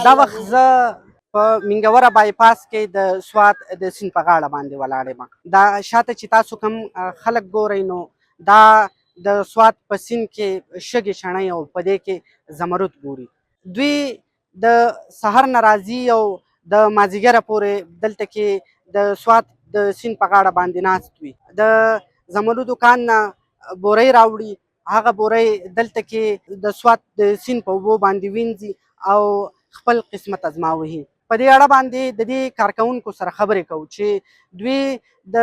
دا وخت زه په منګوره بایپاس کې د سوات د سیند په غاړه باندې ولاړ یم. دا شاته چې تاسو کوم خلک ګورئ نو دا د سوات په سیند کې شګې شڼۍ او په دې کې زمرد ګوري. دوی د سهار نه راځي او د مازدیګره پورې دلته کې د سوات د سیند په غاړه باندې ناست وي. د زمرودو کان نه بورۍ راوړي، هغه بورۍ دلته کې د سوات د سیند په اوبو باندې وینځي او خپل قسمت ازماوي. په دې اړه باندې د دې کارکوونکو سره خبرې کوو چې دوی د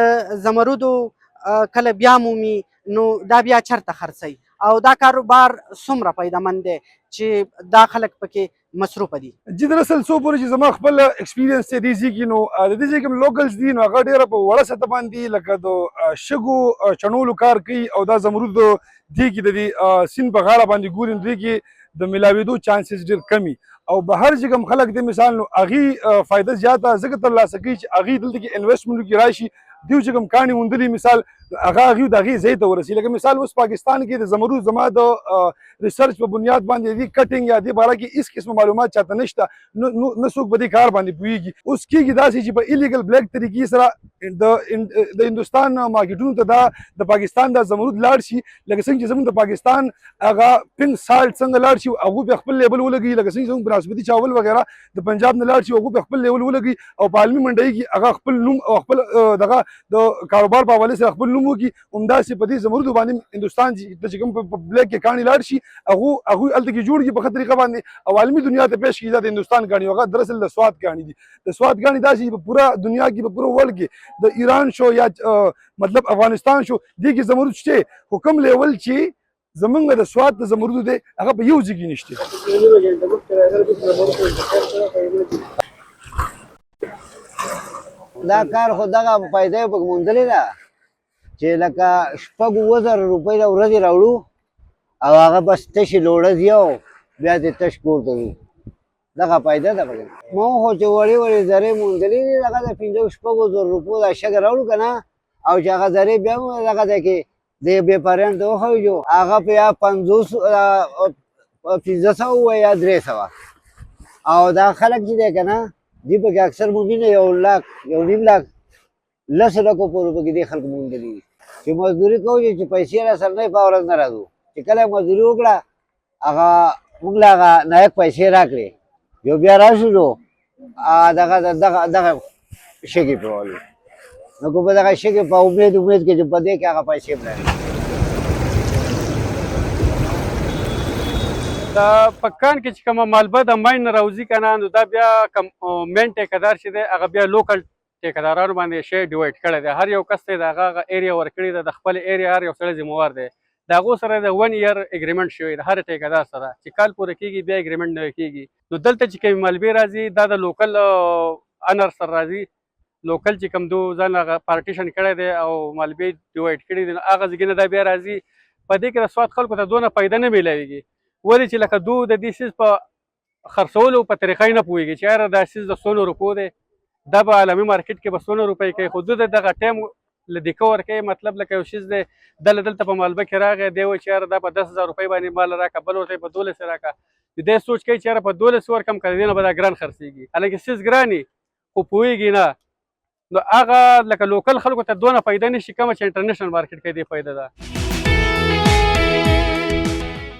زمرودو کله بیا مومي نو دا بیا چرته خرڅوي او دا کاروبار څومره پیدامند دی چې دا خلک پکې مصروفه دي. جی دراصل څو پورې چې زما خپل ایکسپیرینس دی دې ځای کې نو د دې ځای کوم لوکلز دي نو هغه ډېره په وړه سطح باندې لکه د شګو چڼولو کار کوي او دا زمرود دې کې د دې سیند په غاړه باندې ګوري نو دې کې د ملاوېدو چانسز ډېر کمي او بهر چې کوم خلک دي مثال نو هغې فایده زیاته ځکه ترلاسه کوي چې هغې دلته کې انویسټمنټو کې راشي دیو چې کوم کاڼي موندلي مثال هغه هغې د هغې ځای ته ورسي. لکه مثال اوس پاکستان کې د زمرود زما د ریسرچ په بنیاد باندې دې کټینګ یا دې باره کې هېڅ قسمه معلومات چاته نشته نه څوک په دې کار باندې پوهېږي. اوس کېږي داسې چې په ایلیګل بلیک طریقې سره د هندوستان مارکیټونو ته دا د پاکستان دا زمرود لاړ شي لکه څنګه چې زموږ د پاکستان هغه پنک سالټ څنګه لاړ شي هغوی بیا خپل لیبل ولګوي لکه څنګه زموږ بنسپتي چاول وغیره د پنجاب نه لاړ شي هغوی بیا خپل لیبل ولګوي او په عالمي منډۍ کې هغه خپل نوم او خپل دغه د کاروبار په حوالې سره خپل نوم وکړي. همداسې په دې زمرودو باندې هندوستان چې کوم په بلیک کې کاڼي لاړ شي هغوی هلته کې جوړ کړي په ښه طریقه باندې او عالمي دنیا ته پیش کړي دا د هندوستان کاڼي هغه دراصل د سوات کاڼي دي. د سوات کاڼي داسې په پوره دنیا کې په پوره ورلډ کې د ایران شو یا مطلب افغانستان شو دې کې زمرود شته خو کوم لیول چې زمونږ د سوات د زمرودو دی هغه په یو ځای کې نشته. دا کار خو دغه فایده یې پکې موندلې ده چې لکه شپږ اووه زره روپۍ د ورځې راوړو او هغه بس تشې لوړه ځي او بیا دې تش کور ته ځو دغه فایده ده پکې. ما خو چې وړې وړې زرې موندلې دي دغه د پنځو شپږو زرو روپو دا شګه راوړو که نه او چې هغه زرې بیا هم دغه ځای کې د بیپاریانو ته وښیو هغه په یا 500 یا 300 او دا خلک چې دی که نه دې پکې اکثر مومي نه 1 لاک 1.5 لاک 10 لکو پورې پکې دې خلکو موندلي دي چې مزدوري کوو چې پیسې راسره نه په ورځ نه راځو چې کله مزدوري وکړه هغه موږ له هغه نایک پیسې راکړې یو بیا راشو نو دغه شګې پرولو نو که په دغه شګې په امید کې چې په دې کې هغه پیسې هم لري. دا په کان کې چې کومه مالبه د ماین نه راوځي که نه نو دا بیا کوم مین ټیکهدار چې دی هغه بیا لوکل ټیکهدارانو باندې شی ډیوایډ کړی دی. هر یو کس ته د هغه ایریا ورکړې ده د خپل ایریا هر یو سړی ذمهوار دی. د هغو سره د 1 year اګریمنټ شوی د هر ټیکهدار سره چې کال پوره کېږي بیا اګریمنټ نوی کېږي. نو دلته چې کومې مالبې راځي دا د لوکل انر سره راځي لوکل چې کوم دو ځان هغه پارټیشن کړی دی او مالبې ډیوایډ کړي دي نو هغه ځای نه دا بیا راځي. په دې کې د سوات خلکو ته دونه پیدا نه میلاویږي ولې چې لکه دو د دې سیز په خرڅولو په طریقه یې نه پوهېږي چې یاره دا سیز د 100 روپو دی دا به عالمي مارکیټ کې به 100 روپۍ کوي خو د دغه ټایم له دیکه ورکوي مطلب لکه یو شیز دی دلته په مالبه کې راغی دی وایي چې یاره دا په 10,000 روپۍ باندې مال راکړه بل ورته په 12 راکړه دی سوچ کوي چې یاره په 12 ورکړم که د دې نه به دا ګران خرڅېږي حالانکه سیز ګراني خو پوهېږي نه نو هغه لکه لوکل خلکو ته دونه پیدا نشي کومه چې انټرنیشنل مارکیټ کې دې پیدا ده.